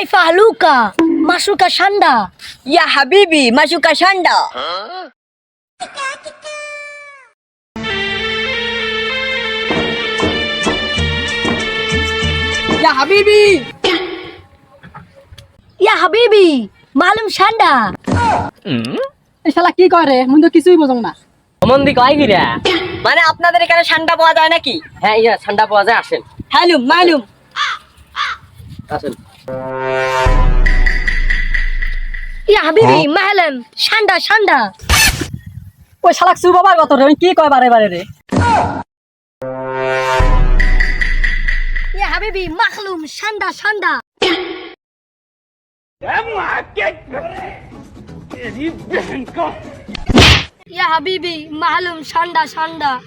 كيف أهلوك؟ مشوك شندا. يا حبيبي مشوك شندا. يا حبيبي يا حبيبي معلوم شندا. এই শালা কি করে মুই তো কিছুই বুঝং না। মন্দি কয় গিরা? মানে আপনাদের এখানে ঠান্ডা পাওয়া যায় নাকি? হ্যাঁ ইয়া ঠান্ডা পাওয়া যায়, আসেন মালুম মালুম। আসেন। يا حبيبي معلم شندا شندا. ওই শালাক সু বাবার কত রে কি কয় বারে বারে রে। يا حبيبي معلوم شندا شندا. يا حبيبي معلوم شندا شندا.